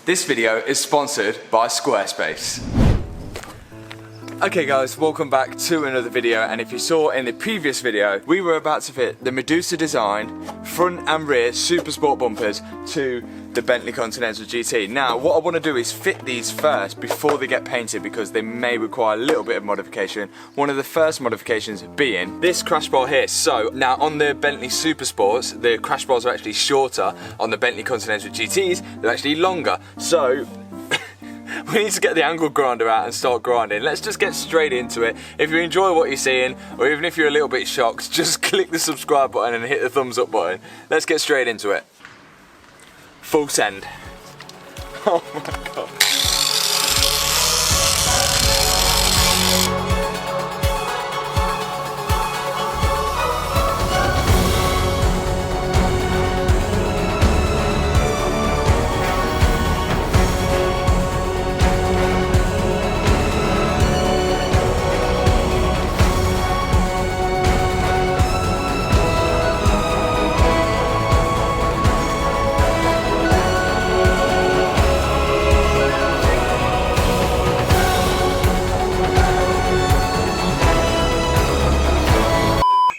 This video is sponsored by Squarespace. Okay guys, welcome back to another video, and if you saw in the previous video, we were about to fit the Medusa design front and rear Supersport bumpers to the Bentley Continental GT. Now what I want to do is fit these first before they get painted, because they may require a little bit of modification. One of the first modifications being this crash bar here. So now on the Bentley Supersports, the crash bars are actually shorter. On the Bentley Continental GTs, they're actually longer. So we need to get the angle grinder out and start grinding. Let's just get straight into it. If you enjoy what you're seeing, or even if you're a little bit shocked, just click the subscribe button and hit the thumbs up button. Let's get straight into it. Full send. Oh my god.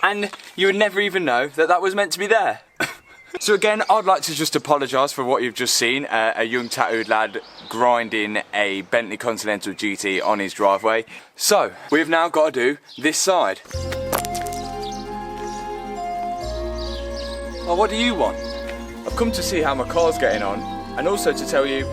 And you would never even know that that was meant to be there. So again, I'd like to just apologise for what you've just seen. A young tattooed lad grinding a Bentley Continental GT on his driveway. So, we've now got to do this side. Oh, what do you want? I've come to see how my car's getting on, and also to tell you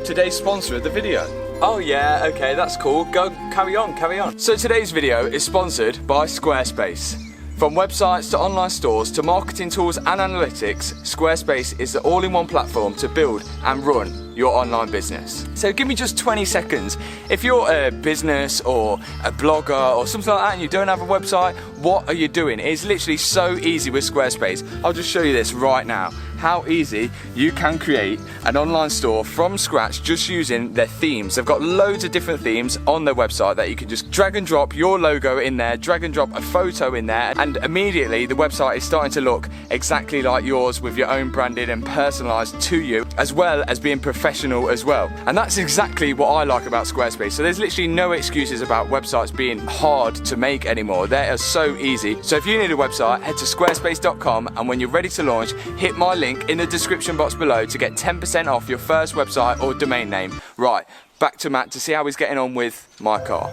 today's sponsor of the video. Oh yeah, okay, that's cool. Go, carry on, carry on. So today's video is sponsored by Squarespace. From websites to online stores to marketing tools and analytics, Squarespace is the all-in-one platform to build and run your online business. So give me just 20 seconds. If you're a business or a blogger or something like that and you don't have a website, what are you doing? It's literally so easy with Squarespace. I'll just show you this right now. How easy you can create an online store from scratch just using their themes. They've got loads of different themes on their website that you can just drag and drop your logo in there, drag and drop a photo in there, and immediately the website is starting to look exactly like yours with your own branding and personalized to you, as well as being professional as well. And that's exactly what I like about Squarespace. So there's literally no excuses about websites being hard to make anymore. They are so easy. So if you need a website, head to squarespace.com, and when you're ready to launch, hit my link in the description box below to get 10% off your first website or domain name. Right, back to Matt to see how he's getting on with my car.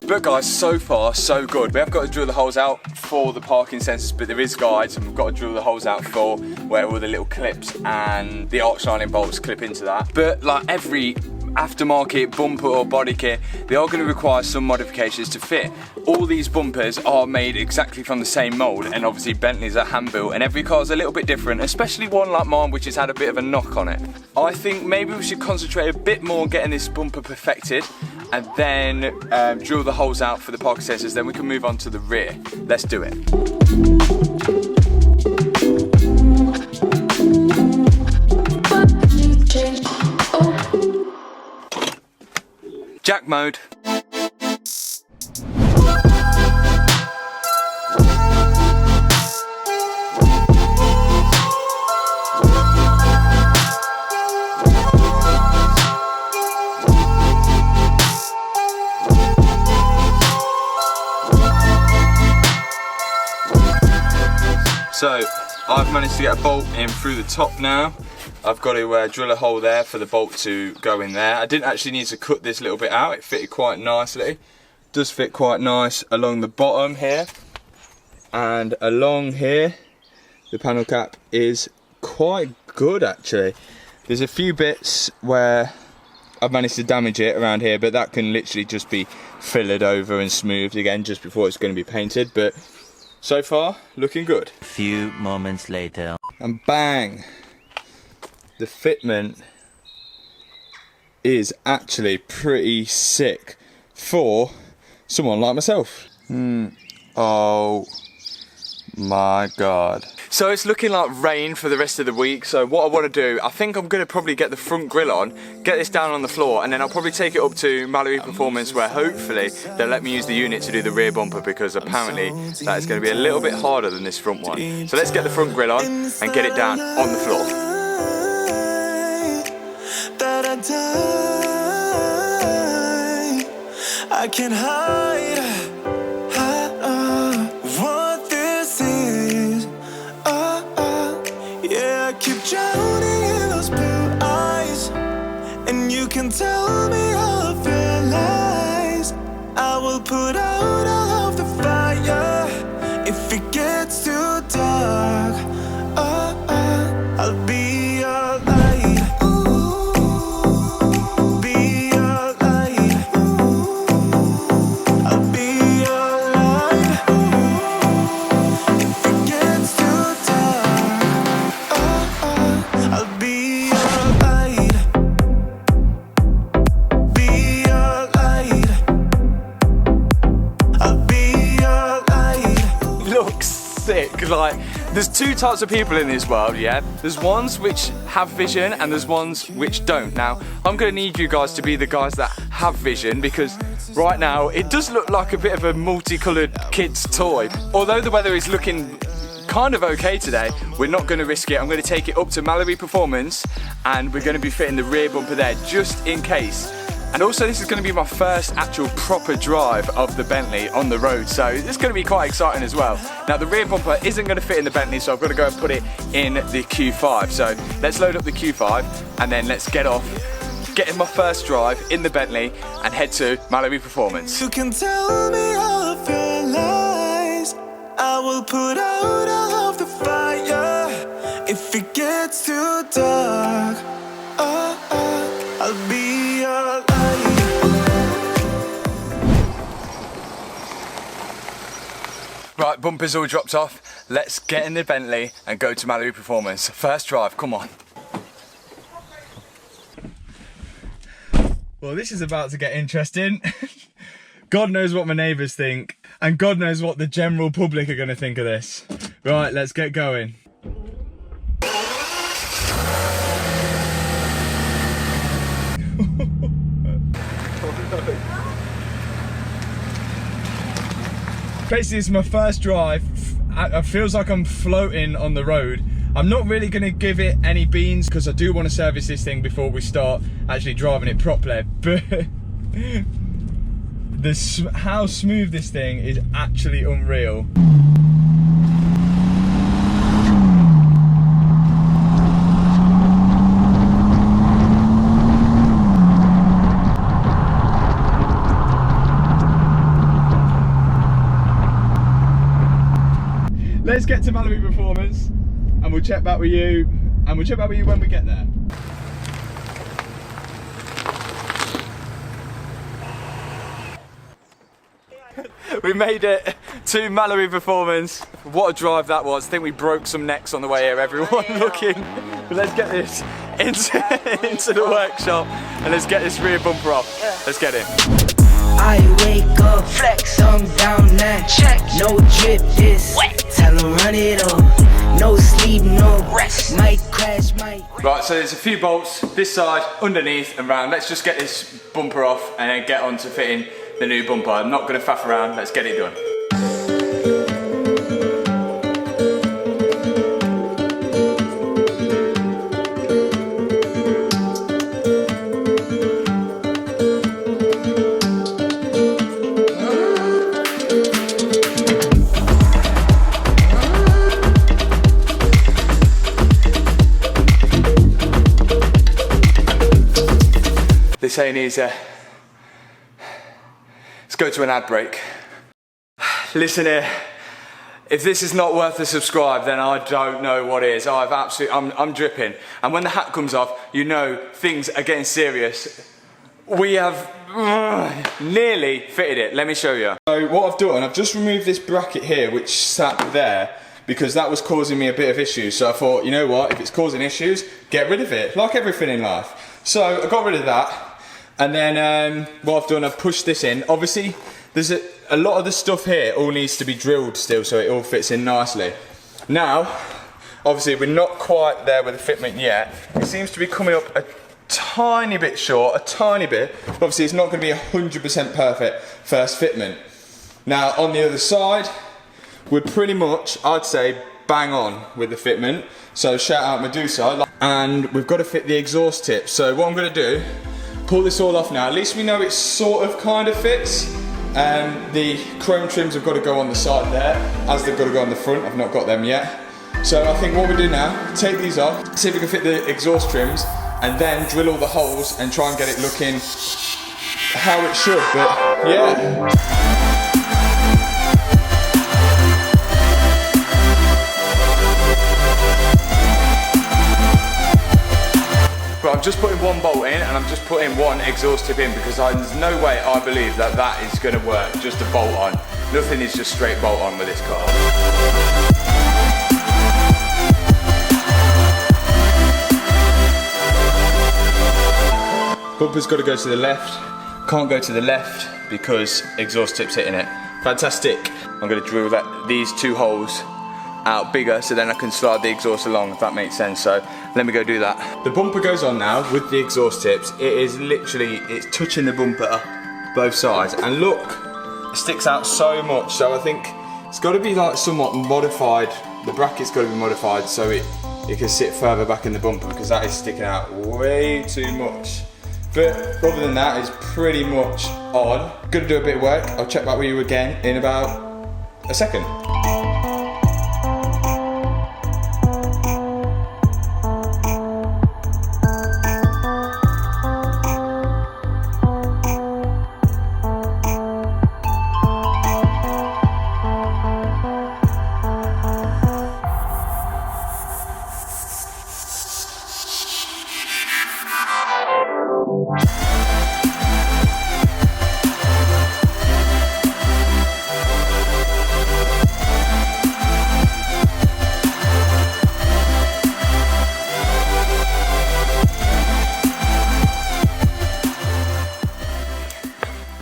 But guys, so far so good. We have got to drill the holes out for the parking sensors, but there is guides, and we've got to drill the holes out for where all the little clips and the arch lining bolts clip into that. But like every aftermarket bumper or body kit, they are going to require some modifications to fit. All these bumpers are made exactly from the same mould, and obviously Bentley's are hand built, and every car's a little bit different, especially one like mine which has had a bit of a knock on it. I think maybe we should concentrate a bit more on getting this bumper perfected, and then drill the holes out for the parking sensors, then we can move on to the rear. Let's do it. Jack mode. So I've managed to get a bolt in through the top now. I've got to drill a hole there for the bolt to go in there. I didn't actually need to cut this little bit out, it fitted quite nicely. It does fit quite nice along the bottom here, and along here the panel cap is quite good actually. There's a few bits where I've managed to damage it around here, but that can literally just be fillered over and smoothed again just before it's going to be painted. But so far looking good. A few moments later, and bang, the fitment is actually pretty sick for someone like myself. Oh my god. So it's looking like rain for the rest of the week, so what I want to do, I think I'm going to probably get the front grille on, get this down on the floor, and then I'll probably take it up to Mallory Performance, where hopefully they'll let me use the unit to do the rear bumper, because apparently that is going to be a little bit harder than this front one. So let's get the front grille on and get it down on the floor. I can't hide what this is. Yeah, I keep drowning in those blue eyes, and you can tell me all of your lies. I will put out all of the fire if it gets too dark. I'll be your light. Be your light. I'll be your light. If it gets too dark, I'll be your light. Be your light. I'll be your light. Looks sick. Like, there's two types of people in this world, yeah? There's ones which have vision and there's ones which don't. Now, I'm gonna need you guys to be the guys that have vision, because right now it does look like a bit of a multicolored kid's toy. Although the weather is looking kind of okay today, we're not gonna risk it. I'm gonna take it up to Mallory Performance and we're gonna be fitting the rear bumper there just in case. And also, this is going to be my first actual proper drive of the Bentley on the road, so it's going to be quite exciting as well. Now, the rear bumper isn't going to fit in the Bentley, so I've got to go and put it in the Q5. So let's load up the Q5 and then let's get off, get in my first drive in the Bentley and head to Mallory Performance. You can tell me all of your lies. I will put out all of the fire if it gets too dark. I'll be your light. Right, bumpers all dropped off. Let's get in the Bentley and go to Mallory Performance. First drive, come on. Well, this is about to get interesting. God knows what my neighbours think, and God knows what the general public are going to think of this. Right, let's get going. Basically, it's my first drive. It feels like I'm floating on the road. I'm not really going to give it any beans because I do want to service this thing before we start actually driving it properly. But how smooth this thing is actually unreal. Let's get to Mallory Performance and we'll check back with you, when we get there. We made it to Mallory Performance. What a drive that was. I think we broke some necks on the way here, everyone looking. But let's get this into the workshop and let's get this rear bumper off. Let's get in. I wake up, flex, thumb down now, check, no drip this, wet. Tell them run it up, no sleep, no rest, might crash, might. Right, so there's a few bolts this side, underneath and round. Let's just get this bumper off and then get on to fitting the new bumper. I'm not going to faff around, let's get it done. This ain't easy. Let's go to an ad break. Listen here, if this is not worth a subscribe, then I don't know what is. I'm dripping. And when the hat comes off, you know things are getting serious. We have nearly fitted it. Let me show you. So what I've done, I've just removed this bracket here, which sat there, because that was causing me a bit of issues. So I thought, you know what, if it's causing issues, get rid of it, like everything in life. So I got rid of that. And then what I've done, I've pushed this in. Obviously, there's a lot of the stuff here all needs to be drilled still so it all fits in nicely. Now, obviously we're not quite there with the fitment yet. It seems to be coming up a tiny bit short, a tiny bit. Obviously it's not going to be 100% perfect first fitment. Now on the other side, we're pretty much, I'd say, bang on with the fitment. So shout out Medusa. And we've got to fit the exhaust tips. So what I'm going to do, pull this all off now. At least we know it sort of kind of fits. The chrome trims have got to go on the side there, as they've got to go on the front. I've not got them yet. So I think what we do now, take these off, see if we can fit the exhaust trims, and then drill all the holes and try and get it looking how it should. But yeah. But I'm just putting one bolt in and I'm just putting one exhaust tip in because there's no way I believe that that is going to work, just a bolt on. Nothing is just straight bolt on with this car. Bumper's got to go to the left. Can't go to the left because exhaust tip's hitting it. Fantastic. I'm going to drill these two holes out bigger so then I can slide the exhaust along, if that makes sense. So let me go do that. The bumper goes on now with the exhaust tips. It is literally, it's touching the bumper both sides, and look, it sticks out so much. So I think it's got to be like somewhat modified. The bracket's got to be modified so it can sit further back in the bumper because that is sticking out way too much. But other than that, it's pretty much on. Gonna do a bit of work. I'll check back with you again in about a second.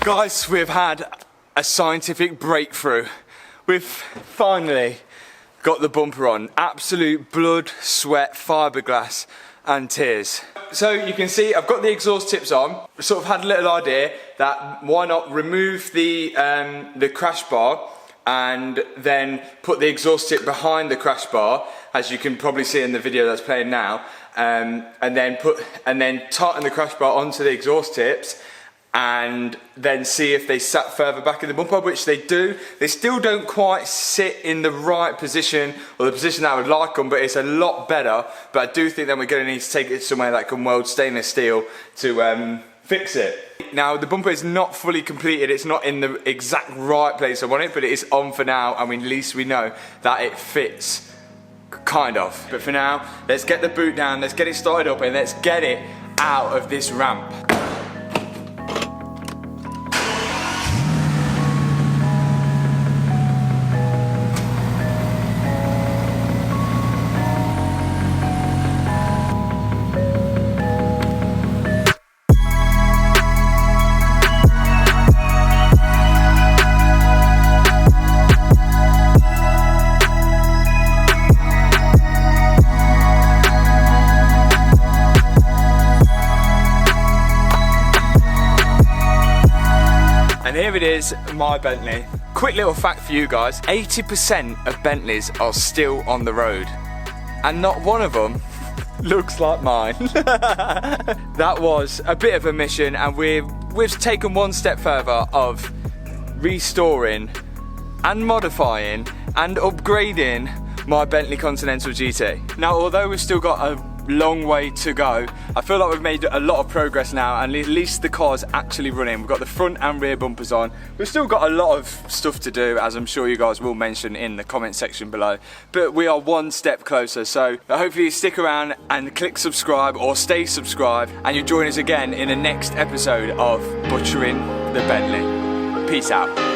Guys, we've had a scientific breakthrough. We've finally got the bumper on. Absolute blood, sweat, fiberglass and tears. So you can see I've got the exhaust tips on. Sort of had a little idea that why not remove the crash bar and then put the exhaust tip behind the crash bar, as you can probably see in the video that's playing now, and then tighten the crash bar onto the exhaust tips and then see if they sat further back in the bumper, which they do. They still don't quite sit in the right position, or the position that I would like them, but it's a lot better. But I do think that we're going to need to take it somewhere that can weld stainless steel to fix it. Now, the bumper is not fully completed. It's not in the exact right place I want it, but it is on for now, and at least we know that it fits, kind of. But for now, let's get the boot down, let's get it started up, and let's get it out of this ramp. And here it is, my Bentley. Quick little fact for you guys, 80% of Bentleys are still on the road. And not one of them looks like mine. That was a bit of a mission, and we've taken one step further of restoring and modifying and upgrading my Bentley Continental GT. Now, although we've still got a long way to go, I feel like we've made a lot of progress now, and at least the car's actually running. We've got the front and rear bumpers on. We've still got a lot of stuff to do, as I'm sure you guys will mention in the comment section below, but we are one step closer. So hopefully you stick around and click subscribe, or stay subscribed, and you'll join us again in the next episode of Butchering the Bentley. Peace out.